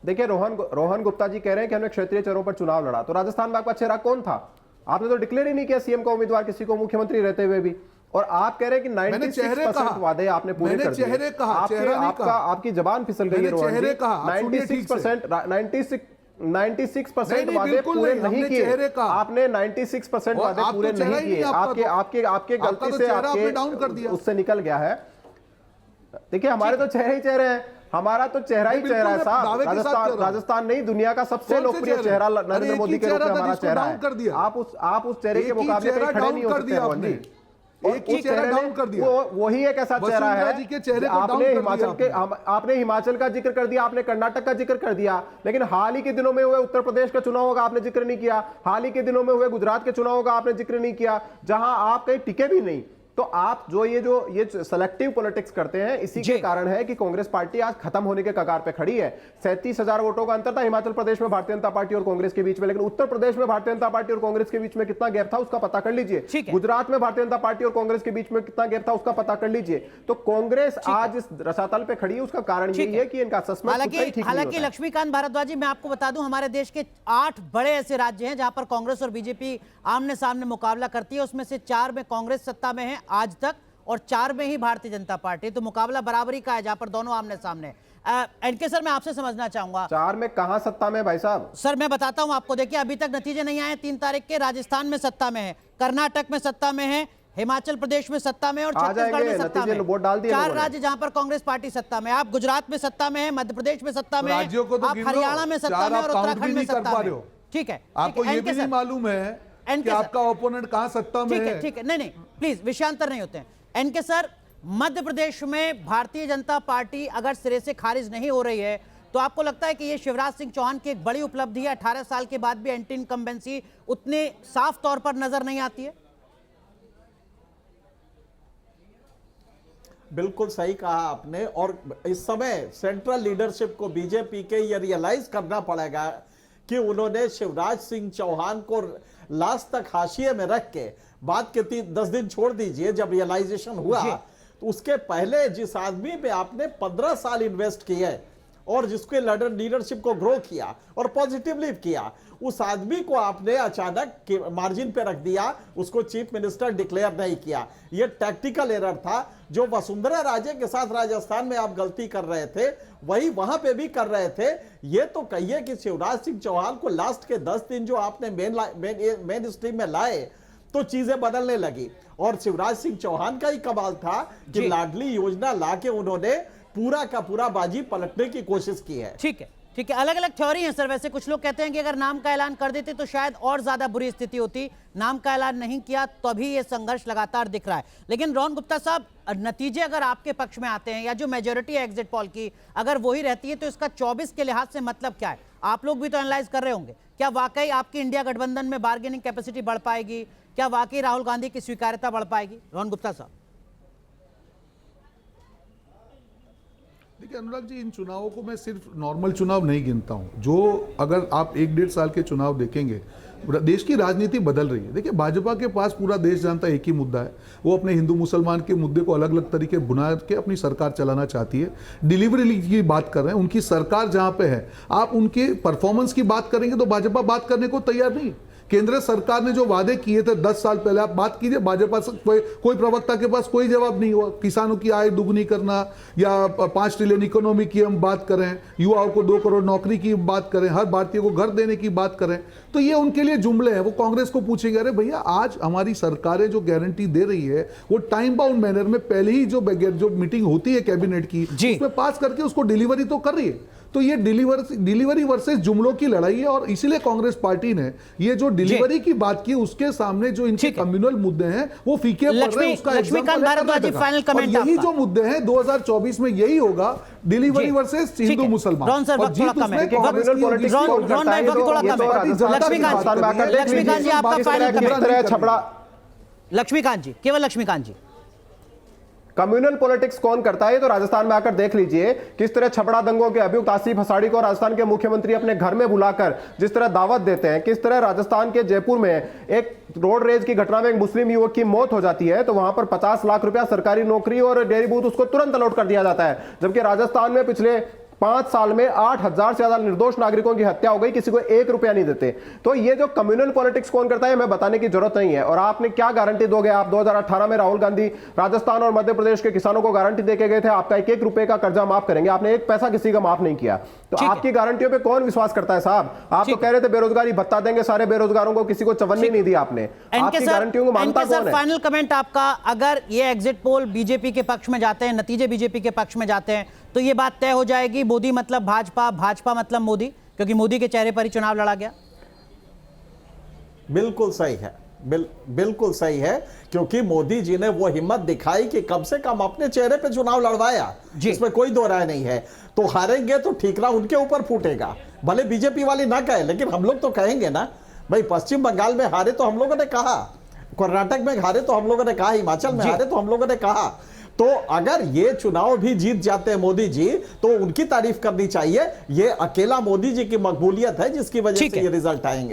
देखिए, रोहन गुप्ता जी कह रहे हैं कि हमने क्षेत्रीय चेहरों पर चुनाव लड़ा, तो राजस्थान में आपका चेहरा कौन था? आपने तो डिक्लेयर ही नहीं किया सीएम का उम्मीदवार किसी को, मुख्यमंत्री रहते हुए भी। और आप कह रहे हैं कि 96% वादे आपने पूरे कर दिए। आपकी जबान फिसल गई है रोहन जी। 96% वादे पूरे नहीं किए आपने। 96% वादे पूरे नहीं किए। आपके गलती से आपके उससे निकल गया है। देखिए, हमारे तो चेहरे ही चेहरे हैं, हमारा तो चेहरा ही चेहरा है साहब। राजस्थान नहीं, दुनिया का सबसे लोकप्रिय चेहरा नरेंद्र मोदी के रूप में हमारा चेहरा है। आप उस चेहरे के मुकाबले कहीं खड़े नहीं हो सकते रोहन जी। एक ही चेहरा डाउन कर दिया। वही एक ऐसा चेहरा है आपने हिमाचल का जिक्र कर दिया, आपने कर्नाटक का जिक्र कर दिया, लेकिन हाल ही के दिनों में हुए उत्तर प्रदेश का चुनाव का आपने जिक्र नहीं किया। हाल ही के दिनों में हुए गुजरात के चुनाव का आपने जिक्र नहीं किया, जहां आप कहीं टिके भी नहीं। तो आप जो ये सेलेक्टिव पॉलिटिक्स करते हैं, इसी के कारण है कि कांग्रेस पार्टी आज खत्म होने के कगार पे खड़ी है। 37,000 वोटों का अंतर था हिमाचल प्रदेश में भारतीय जनता पार्टी और कांग्रेस के बीच में, लेकिन उत्तर प्रदेश में भारतीय जनता पार्टी और कांग्रेस के बीच में कितना गैप था उसका पता कर लीजिए। गुजरात में भारतीय जनता पार्टी और कांग्रेस के बीच में कितना गैप था उसका पता कर लीजिए। तो कांग्रेस आज इस रसातल पे खड़ी है, उसका कारण यही है कि इनका असेसमेंट। हालांकि लक्ष्मीकांत भारद्वाज जी, मैं आपको बता दूं, हमारे देश के 8 बड़े ऐसे राज्य हैं जहां पर कांग्रेस और बीजेपी आमने सामने मुकाबला करती है। उसमें से 4 में कांग्रेस सत्ता में है आज तक और 4 में ही भारतीय जनता पार्टी। तो मुकाबला बराबरी का है जहां पर दोनों आमने सामने। एनके सर, मैं आपसे समझना चाहूंगा, 4 में कहां सत्ता में भाई साहब? सर मैं बताता हूं आपको। देखिए, अभी तक नतीजे नहीं आए। 3 तारीख के राजस्थान में सत्ता में है, कर्नाटक में सत्ता में है, हिमाचल प्रदेश में सत्ता में और छत्तीसगढ़ में सत्ता में। 4 राज्य जहां पर कांग्रेस पार्टी सत्ता में। आप गुजरात में सत्ता में है, मध्य प्रदेश में सत्ता में है, आप हरियाणा में सत्ता में और उत्तराखंड में सत्ता में। ठीक है, आपको ये भी नहीं मालूम है कि आपका ओपोनेंट कहां सत्ता में है? ठीक है, नहीं, प्लीज विषयांतर नहीं होते हैं। एनके सर, मध्य प्रदेश में भारतीय जनता पार्टी अगर सिरे से खारिज नहीं हो रही है, तो आपको लगता है कि ये शिवराज सिंह चौहान की एक बड़ी उपलब्धि है? 18 साल के बाद भी एंटी इनकम्बेंसी उतने साफ तौर पर नजर नहीं आती है? बिल्कुल सही कहा आपने। और इस समय सेंट्रल लीडरशिप को, बीजेपी के, ये रियलाइज करना पड़ेगा कि उन्होंने शिवराज सिंह चौहान को लास्ट तक हाशिए में रख के, बाद के 10 दिन छोड़ दीजिए, जब रियलाइजेशन हुआ, तो उसके पहले जिस आदमी पे आपने 15 साल इन्वेस्ट किए और जिसके लीडरशिप को ग्रो किया और पॉजिटिवली किया, उस आदमी को आपने अचानक मार्जिन पे रख दिया, उसको चीफ मिनिस्टर डिक्लेयर नहीं किया। यह टैक्टिकल एरर था जो वसुंधरा राजे के साथ राजस्थान में आप गलती कर रहे थे, वही वहां पे भी कर रहे थे। ये तो कहिए कि शिवराज सिंह चौहान को लास्ट के 10 दिन जो आपने मेन स्ट्रीम में लाए, तो चीजें बदलने लगी। और शिवराज सिंह चौहान का ही कमाल था कि लाडली योजना लाके उन्होंने पूरा का पूरा बाजी पलटने की कोशिश की है। ठीक है, अलग अलग थ्योरी है सर। वैसे कुछ लोग कहते हैं कि अगर नाम का ऐलान कर देते तो शायद और ज्यादा बुरी स्थिति होती। नाम का ऐलान नहीं किया तो अभी ये संघर्ष लगातार दिख रहा है। लेकिन रोहन गुप्ता साहब, नतीजे अगर आपके पक्ष में आते हैं या जो मेजोरिटी है एग्जिट पोल की, अगर वही रहती है, तो इसका 24 के लिहाज से मतलब क्या है? आप लोग भी तो एनालाइज कर रहे होंगे। क्या वाकई आपकी इंडिया गठबंधन में बार्गेनिंग कैपेसिटी बढ़ पाएगी? क्या वाकई राहुल गांधी की स्वीकार्यता बढ़ पाएगी? रोहन गुप्ता साहब। देखिए अनुराग जी, इन चुनावों को मैं सिर्फ नॉर्मल चुनाव नहीं गिनता हूं। जो अगर आप 1-1.5 साल के चुनाव देखेंगे, देश की राजनीति बदल रही है। देखिए, भाजपा के पास पूरा देश जानता है एक ही मुद्दा है, वो अपने हिंदू मुसलमान के मुद्दे को अलग अलग तरीके बुना के अपनी सरकार चलाना चाहती है। डिलीवरी की बात कर रहे हैं, उनकी सरकार जहां पे है, आप उनके परफॉर्मेंस की बात करेंगे तो भाजपा बात करने को तैयार नहीं। केंद्र सरकार ने जो वादे किए थे 10 साल पहले, आप बात कीजिए, भाजपा से कोई प्रवक्ता के पास कोई जवाब नहीं हुआ। किसानों की आय दुगनी करना या 5 ट्रिलियन इकोनॉमी की हम बात करें, युवाओं को 2 करोड़ नौकरी की बात करें, हर भारतीय को घर देने की बात करें, तो ये उनके लिए जुमले हैं। वो कांग्रेस को पूछेंगे, अरे भैया, आज हमारी सरकारें जो गारंटी दे रही है वो टाइम बाउंड मैनर में पहले ही जो मीटिंग होती है कैबिनेट की, उसमें पास करके उसको डिलीवरी तो कर रही है। तो ये डिलीवरी वर्सेस जुमलों की लड़ाई है। और इसीलिए कांग्रेस पार्टी ने ये जो डिलीवरी की बात की, उसके सामने जो इनके कम्युनल मुद्दे हैं वो फीके पड़ रहे हैं। उसका यही जो मुद्दे हैं 2024 में यही होगा, डिलीवरी वर्सेस हिंदू मुसलमान। लक्ष्मीकांत जी, केवल लक्ष्मीकांत जी, कम्युनल पॉलिटिक्स कौन करता है? तो राजस्थान में आकर देख लीजिए किस तरह छपड़ा दंगों के अभियुक्त आसिफ हसाड़ी को राजस्थान के मुख्यमंत्री अपने घर में बुलाकर जिस तरह दावत देते हैं, किस तरह राजस्थान के जयपुर में एक रोड रेज की घटना में एक मुस्लिम युवक की मौत हो जाती है तो वहां पर 50 लाख रुपया सरकारी नोकरी और डेयरी बूथ उसको तुरंत अलॉट कर दिया जाता है। जबकि राजस्थान में पिछले 5 साल में 8,000 से ज्यादा निर्दोष नागरिकों की हत्या हो गई, किसी को 1 रुपया नहीं देते। तो ये जो कम्युनल पॉलिटिक्स कौन करता है, मैं बताने की जरूरत नहीं है। और आपने क्या गारंटी दोगे? आप 2018 में राहुल गांधी राजस्थान और मध्य प्रदेश के किसानों को गारंटी देके गए थे, आपका 1-1 रुपए का कर्जा माफ करेंगे। आपने 1 पैसा किसी का माफ नहीं किया। तो ठीक है। आपकी गारंटियों पे कौन विश्वास करता है साहब? आप तो कह रहे थे बेरोजगारी भत्ता देंगे सारे बेरोजगारों को, किसी को चवन्नी नहीं दी आपने। आपकी गारंटियों को मानता कौन है? फाइनल कमेंट आपका, अगर ये एग्जिट पोल बीजेपी के पक्ष में जाते हैं, नतीजे बीजेपी के पक्ष में जाते हैं, तो ये बात तय हो जाएगी मोदी मतलब भाजपा, भाजपा मतलब मोदी, क्योंकि मोदी के चेहरे पर ही चुनाव लड़ा गया। बिल्कुल सही है, बिल्कुल सही है, क्योंकि मोदी जी ने वो हिम्मत दिखाई कि कम से कम अपने चेहरे पे चुनाव लड़वाया, इसमें कोई दो राय नहीं है। तो हारेंगे तो ठीकरा उनके ऊपर फूटेगा, भले बीजेपी वाली ना कहे, लेकिन हम लोग तो कहेंगे ना भाई। पश्चिम बंगाल में हारे तो हम लोगों ने कहा, कर्नाटक में हारे तो हम लोगों ने कहा, हिमाचल में हारे तो हम लोगों ने कहा। तो अगर ये चुनाव भी जीत जाते हैं मोदी जी, तो उनकी तारीफ करनी चाहिए। ये अकेला मोदी जी की मकबूलियत है जिसकी वजह से ये रिजल्ट आएंगे।